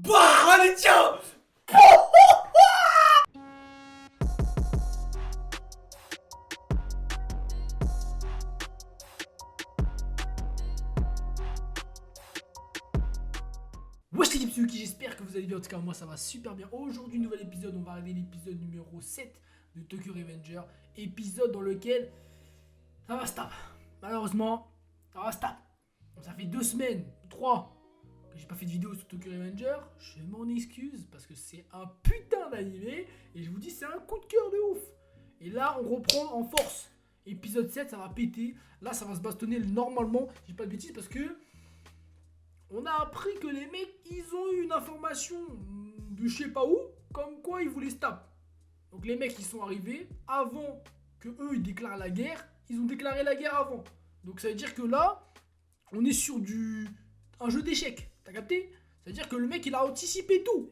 Bah, allez, tiens. Wesh l'équipe Suki, j'espère que vous allez bien. En tout cas, moi ça va super bien. Aujourd'hui, nouvel épisode. On va regarder l'épisode numéro 7 de Tokyo Revenger. Épisode dans lequel ça va se taper. Malheureusement, ça va se taper. Ça fait 2 semaines, 3 que j'ai pas fait de vidéo sur Tokyo Revenger. Je m'en excuse parce que c'est un putain d'animé. Et je vous dis, c'est un coup de cœur de ouf. Et là, on reprend en force. Épisode 7, ça va péter. Là, ça va se bastonner normalement. J'ai pas de bêtises parce que on a appris que les mecs, ils ont eu une information de je sais pas où, comme quoi ils voulaient se taper. Donc les mecs, ils sont arrivés avant que eux ils déclarent la guerre. Ils ont déclaré la guerre avant. Donc ça veut dire que là, on est sur un jeu d'échecs. T'as capté? Ça veut dire que le mec, il a anticipé tout.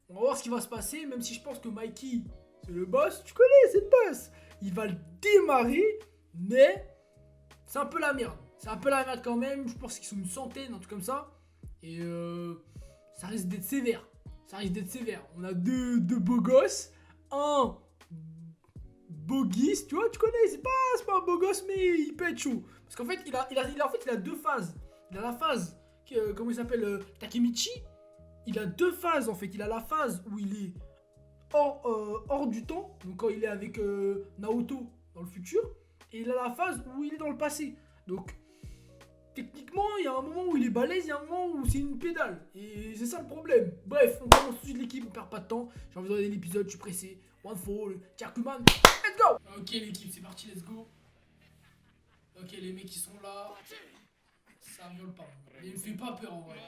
On va voir ce qui va se passer, même si je pense que Mikey, c'est le boss. Tu connais, c'est le boss. Il va le démarrer, mais c'est un peu la merde. C'est un peu la merde quand même. Je pense qu'ils sont une centaine, un truc comme ça. Et ça risque d'être sévère. Ça risque d'être sévère. On a deux beaux gosses. Un beau guise, tu vois, tu connais. C'est pas un beau gosse, mais il peut être chaud. Parce qu'en fait, il a deux phases. Il a la phase, comment il s'appelle, Takemichi. Il a deux phases en fait. Il a la phase où il est hors du temps. Donc quand il est avec Naoto dans le futur. Et il a la phase où il est dans le passé. Donc techniquement, il y a un moment où il est balèze, il y a un moment où c'est une pédale. Et c'est ça le problème. Bref, on commence tout de suite l'équipe, on perd pas de temps. J'ai envie de regarder l'épisode, je suis pressé. One fall, Tchakuman, let's go. Ok l'équipe, c'est parti, let's go. Ok, les mecs qui sont là. Ça rigole pas. Mais il me fait pas peur en vrai.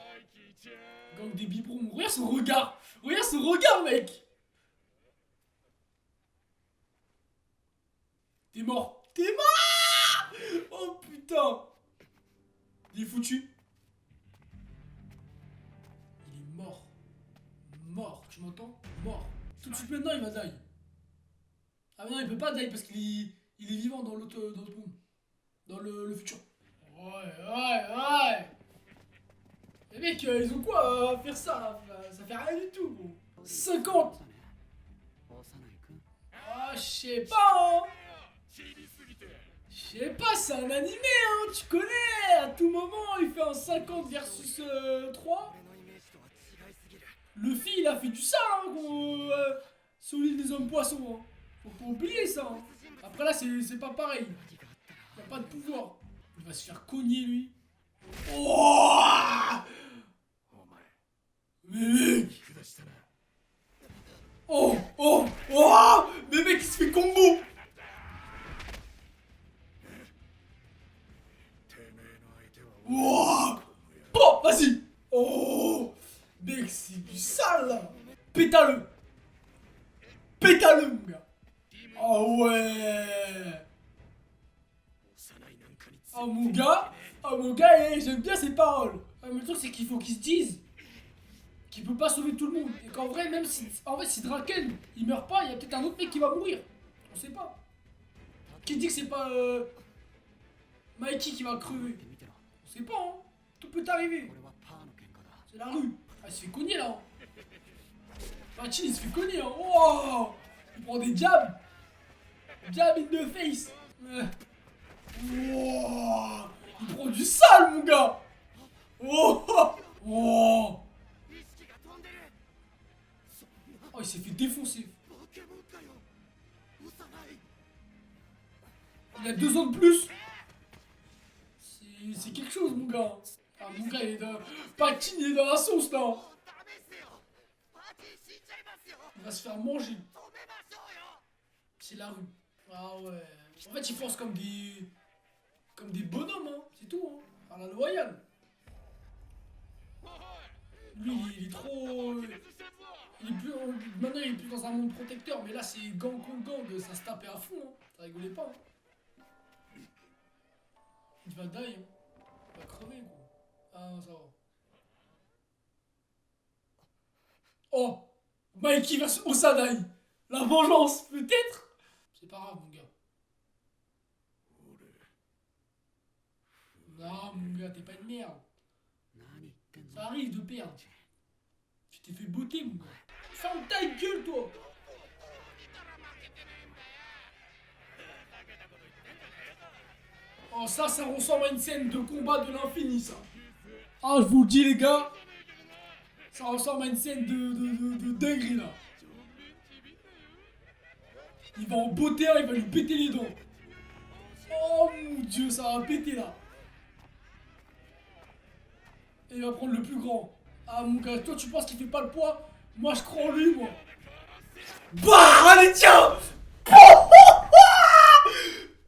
Gang des biberons. Regarde son regard. Regarde son regard, mec. T'es mort. T'es mort. Oh putain. Il est foutu. Il est mort. Mort, tu m'entends? Mort. Tout de suite maintenant il va die. Ah mais non il peut pas die parce qu'il est vivant dans l'autre monde. Dans le futur. Ouais. Les mecs ils ont quoi à faire ça là? Ça fait rien du tout gros. 50. Ah je sais pas hein. Je sais pas, c'est un animé hein, tu connais. À tout moment il fait un 50 versus 3. Luffy il a fait du ça hein, gros, sur l'île des hommes poissons. Hein. Faut pas oublier ça. Hein. Après là c'est pas pareil. Il a pas de pouvoir. Il va se faire cogner lui. Oh mais mec. Oh mais mec il se fait combo. Oh vas-y. Oh mec c'est du sale là. Pétale mon gars. Oh ouais. Oh mon gars, j'aime bien ses paroles. Mais le truc c'est qu'il faut qu'il se dise qu'il peut pas sauver tout le monde. Et qu'en vrai, même si Draken il meurt pas, il y a peut-être un autre mec qui va mourir. On sait pas. Qui dit que c'est pas Mikey qui va crever? On sait pas hein. Tout peut arriver. C'est la rue. Ah il se fait cogner là. Machin il se fait cogner hein. Oh il prend des jabs. Jab in the face. Oh il prend du sale mon gars. Oh il s'est fait défoncer. Il a 2 ans de plus. C'est quelque chose mon gars. Ah mon gars il est dans... Patin il est dans la sauce là. Il va se faire manger. C'est la rue. Ah ouais. En fait ils pensent comme des bonhommes hein. C'est tout hein. À la loyale. Lui il est trop... Maintenant il est plus dans un monde protecteur. Mais là c'est gang contre gang. Ça se tapait à fond hein. Ça rigolait pas hein. Il va die hein. Il va crever gros. Ah non ça va. Oh Mikey vs Osanai. La vengeance peut-être. C'est pas grave mon gars. Non mon gars t'es pas une merde. Ça arrive de perdre. Tu t'ai fait botter, mon gars. Ferme ta gueule, toi. Oh, ça ressemble à une scène de combat de l'infini, ça. Ah, je vous le dis, les gars. Ça ressemble à une scène de dinguerie, là. Il va en botter un, il va lui péter les dents. Oh mon dieu, ça va péter, là. Et il va prendre le plus grand. Ah, mon gars, toi, tu penses qu'il fait pas le poids? Moi, je crois en lui, moi. Bah, allez, tiens.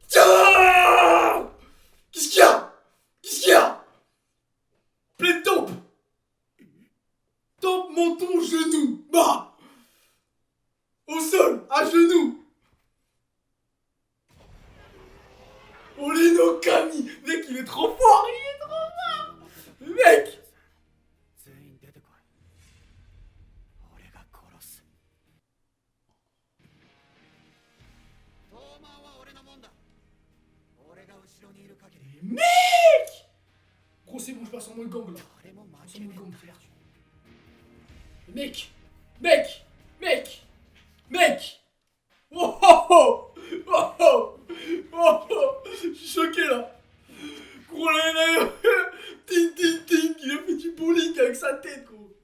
Tiens. Qu'est-ce qu'il y a? Qu'est-ce qu'il y a? Pleine tempe. Tempe, menton, genou. Bah. Au sol, à genoux. Olino Kami. Mec, il est trop fort. Il est trop fort. Mec. Mec. Gros, c'est bon, je passe en mode gang, là. Je passe en mode gang, c'est parti. Mec. Mec. Mec. Mec. Oh oh oh. Oh oh. Oh oh. Je suis choqué, là. Gros, là, il a ting ting ting. Il a fait du bowling avec sa tête, gros.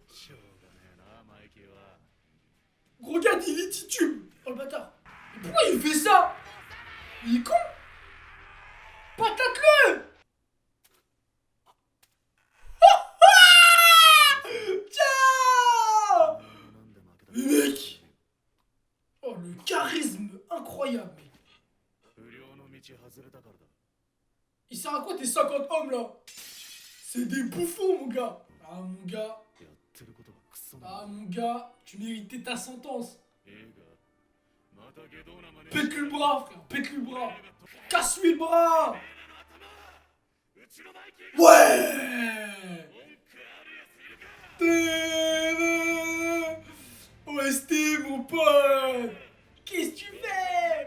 Gros, regarde, il est titube. Oh, le bâtard. Mais pourquoi il fait ça? Il est con. Patate-le. Tiens. Mec. Oh, le charisme incroyable, mec. Il sert à quoi tes 50 hommes, là? C'est des bouffons, mon gars. Ah, mon gars. Ah, mon gars, tu méritais ta sentence. Pète-lui le bras, frère. Pète-lui le bras. Casse-lui le bras. Ouais. OST, mon pote. Qu'est-ce que tu fais?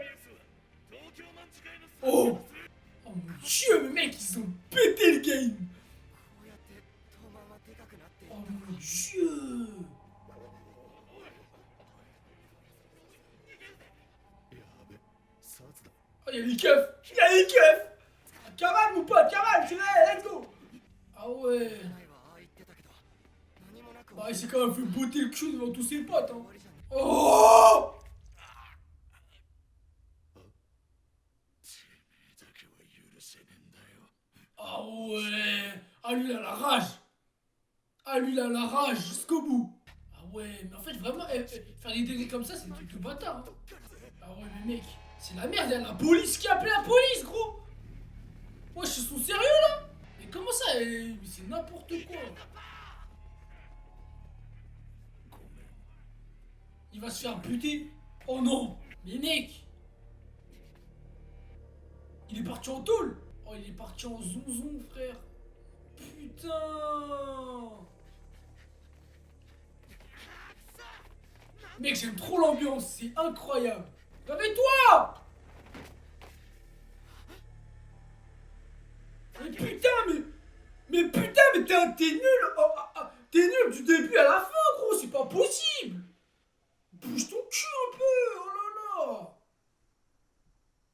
Oh. Oh mon dieu, mais mec, ils ont pété le game. Oh mon dieu. Oh, y'a les keufs. Y'a les keufs. Cavale, mon pote, cavale, c'est vrai, let's go. Ah ouais. Bah, il s'est quand même fait botter le cul devant tous ses potes, hein. Oh. Ah ouais. Ah, lui, il a la rage. Ah, lui, il a la rage jusqu'au bout. Ah ouais, mais en fait, vraiment, faire des délits comme ça, c'est des trucs de bâtard, hein. Ah ouais, mais mec, c'est la merde, il y a la police qui a appelé la police, gros. Ouais, ils sont sérieux, là? Mais comment ça? C'est n'importe quoi. Il va se faire buter. Oh non. Mais mec. Il est parti en tôle. Oh, il est parti en zonzon, frère. Putain. Mec, j'aime trop l'ambiance. C'est incroyable. Réveille-toi. Mais putain, mais putain, mais t'es nul. Oh, t'es nul du début à la fin, gros. C'est pas possible. Bouge ton cul un peu. Oh là là.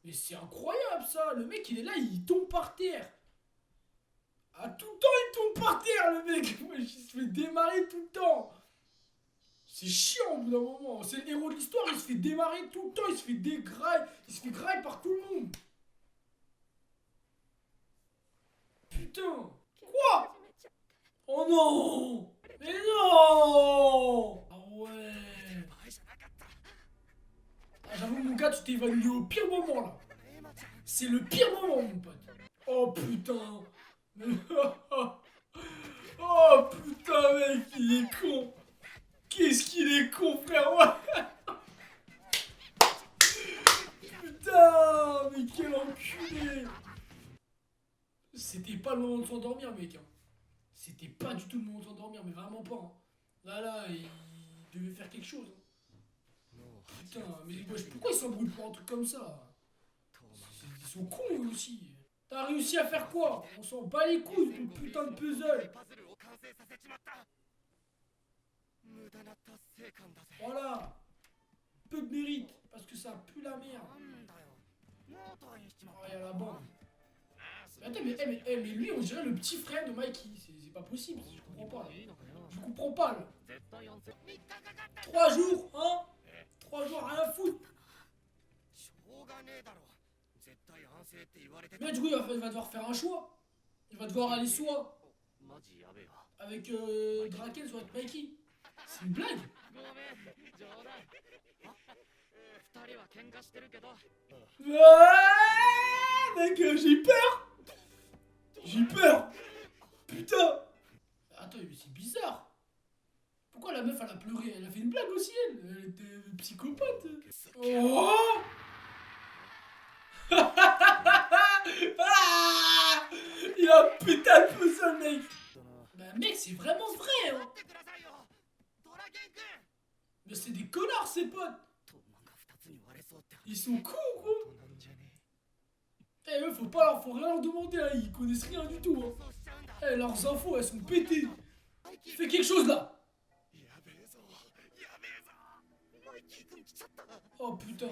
Mais c'est incroyable ça. Le mec, il est là, il tombe par terre. Ah, tout le temps, il tombe par terre, le mec. Il se fait démarrer tout le temps. C'est chiant au bout d'un moment. C'est le héros de l'histoire, il se fait démarrer tout le temps. Il se fait dégrailler. Il se fait grailler par tout le monde. Putain. Quoi? Oh non. Mais non. Ah ouais. Ah, j'avoue, mon gars, tu t'es évanoui au pire moment, là. C'est le pire moment, mon pote. Oh putain. Oh putain, mec, il est con. Qu'est-ce qu'il est con, frère. Ouais. Putain, mais quel enculé. C'était pas le moment de s'endormir, mec, hein. C'était pas du tout le moment de s'endormir, mais vraiment pas, hein. Là, il devait faire quelque chose, hein. Putain, mais wesh, pourquoi ils s'embrouillent pour un truc comme ça? Ils sont cons, eux aussi. T'as réussi à faire quoi? On s'en bat les couilles, ton putain de puzzle. Voilà. Peu de mérite, parce que ça pue la merde. Oh, il y a la bande. Mais attends, mais lui, on dirait le petit frère de Mikey. C'est pas possible, je comprends pas. Là. Je comprends pas, là. 3 jours, hein? 3 jours, rien à foutre. Mais du coup, il va devoir faire un choix. Il va devoir aller soit avec Draken, soit avec Mikey. C'est une blague. Mec, j'ai peur. J'ai peur. Putain. Attends, mais c'est bizarre. Pourquoi la meuf, elle a pleuré? Elle a fait une blague aussi, elle. Elle était psychopathe. Oh. Ah, il a putain de feu, ce mec. Bah mec, c'est vraiment vrai, hein. Mais c'est des connards, ces potes. Ils sont cons, gros. Eh, eux, faut rien leur demander, hein. Ils connaissent rien du tout, hein. Eh, leurs infos, elles sont pétées. Fais quelque chose, là. Oh, putain.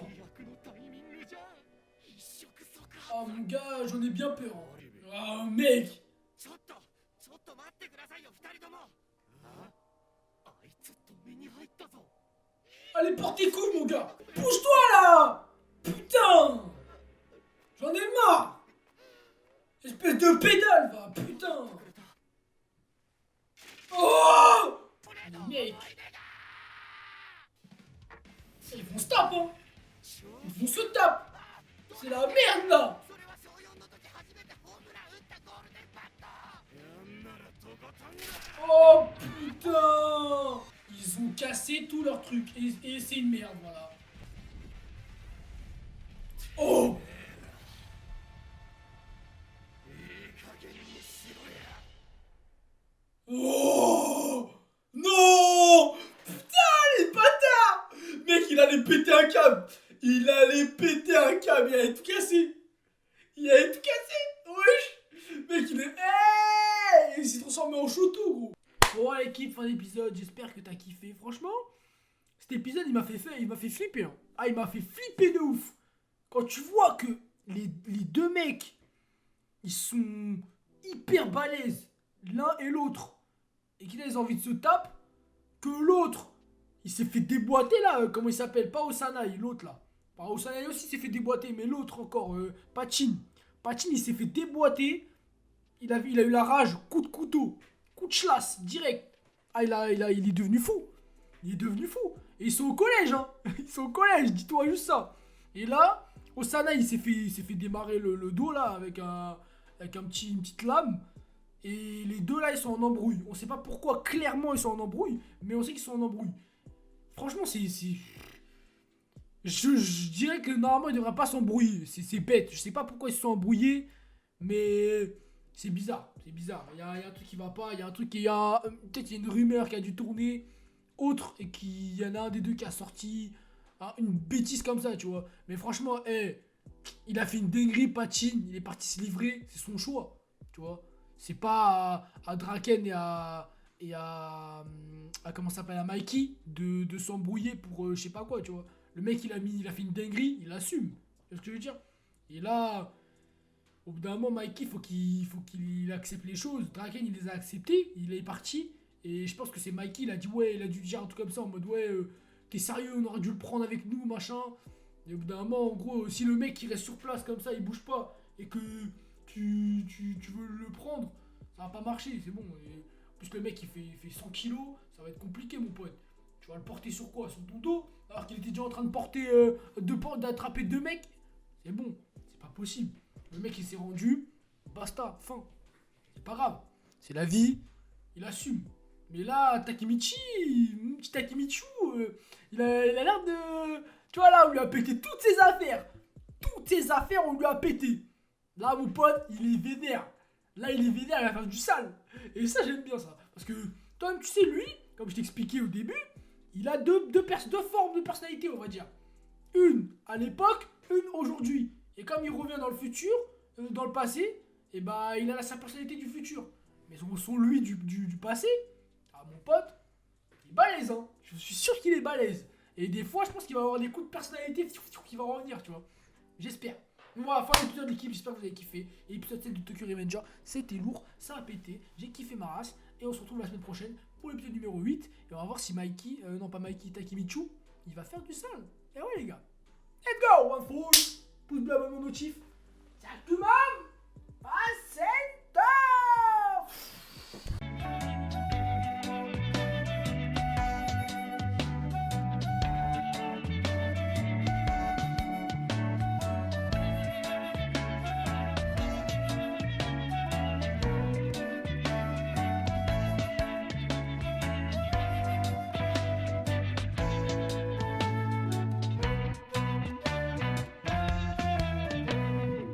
Oh, mon gars, j'en ai bien peur. Oh, mec. Allez, porte tes couilles, mon gars. Bouge-toi, là. Putain. J'en ai marre. Espèce de pédale, va. Putain. Oh. Mais mec. Ils vont se taper, hein. Ils vont se taper. C'est la merde, là. Oh, putain. Ils ont cassé tous leurs trucs. Et c'est une merde, voilà. Oh. Oh. Non. Putain, les bâtards. Mec, il allait péter un câble. Il allait péter un câble. Il allait tout casser. Il allait tout casser. Wesh. Mec, il est... Hey, il s'est transformé en chotou, gros. Bon, l'équipe, fin d'épisode. J'espère que t'as kiffé. Franchement, cet épisode, il m'a fait flipper. Hein. Ah, il m'a fait flipper de ouf. Quand tu vois que les deux mecs, ils sont hyper balèzes, l'un et l'autre, et qu'ils ont envie de se taper, que l'autre, il s'est fait déboîter là, comment il s'appelle? Pas Osanaï, l'autre là. Enfin, Osanaï aussi s'est fait déboîter, mais l'autre encore, Pachin. Pachin, il s'est fait déboîter. Il a eu la rage, coup de couteau, coup de chlasse, direct. Ah, il est devenu fou. Il est devenu fou. Et ils sont au collège, hein. Ils sont au collège, dis-toi juste ça. Et là, Osana, il s'est fait démarrer le dos là avec une petite lame. Et les deux là, ils sont en embrouille. On sait pas pourquoi clairement ils sont en embrouille, mais on sait qu'ils sont en embrouille. Franchement, je dirais que normalement ils devraient pas s'embrouiller. C'est bête. Je sais pas pourquoi ils se sont embrouillés, mais c'est bizarre. C'est bizarre. Il y a un truc qui va pas. Il y a un truc qui peut-être il y a une rumeur qui a dû tourner autre et qu'il y en a un des deux qui a sorti une bêtise comme ça, tu vois. Mais franchement, il a fait une dinguerie, Pachin. Il est parti se livrer. C'est son choix, tu vois. C'est pas à Draken et à comment ça s'appelle, à Mikey de s'embrouiller pour je sais pas quoi, tu vois. Le mec il a fait une dinguerie, il assume. C'est ce que je veux dire. Et là, au bout d'un moment, Mikey faut qu'il accepte les choses. Draken il les a acceptés, il est parti. Et je pense que c'est Mikey, il a dit ouais, il a dû dire un truc comme ça en mode ouais, t'es sérieux, on aurait dû le prendre avec nous, machin. Et au bout d'un moment, en gros, si le mec il reste sur place comme ça, il bouge pas, et que tu veux le prendre, ça va pas marcher, c'est bon. Et en plus, le mec il fait 100 kilos, ça va être compliqué, mon pote. Tu vas le porter sur quoi? Sur ton dos? Alors qu'il était déjà en train de porter, d'attraper deux mecs? C'est bon, c'est pas possible. Le mec il s'est rendu, basta, fin. C'est pas grave, c'est la vie, il assume. Mais là, Takemichi, mon petit Takemichu, il a l'air de... Tu vois là, on lui a pété toutes ses affaires. Toutes ses affaires, on lui a pété. Là, mon pote, il est vénère. Là, il est vénère, il va faire du sale. Et ça, j'aime bien ça. Parce que, toi-même, tu sais, lui, comme je t'expliquais au début, il a deux formes de personnalité, on va dire. Une à l'époque, une aujourd'hui. Et comme il revient dans le futur, dans le passé, et bah, il a sa personnalité du futur. Mais son lui du passé, ah, mon pote, il est balèze, hein. Je suis sûr qu'il est balèze. Et des fois, je pense qu'il va avoir des coups de personnalité qui vont revenir, tu vois. J'espère. On va faire l'épisode d'équipe, j'espère que vous avez kiffé. Et l'épisode 7 de Tokyo Revenger, c'était lourd, ça a pété, j'ai kiffé ma race. Et on se retrouve la semaine prochaine pour l'épisode numéro 8. Et on va voir si Mikey, non pas Mikey, Takemichu, il va faire du sale. Et ouais les gars. Let's go, one foot. Pouce bleu, abonnement, notif. Ciao tout le monde. Passe.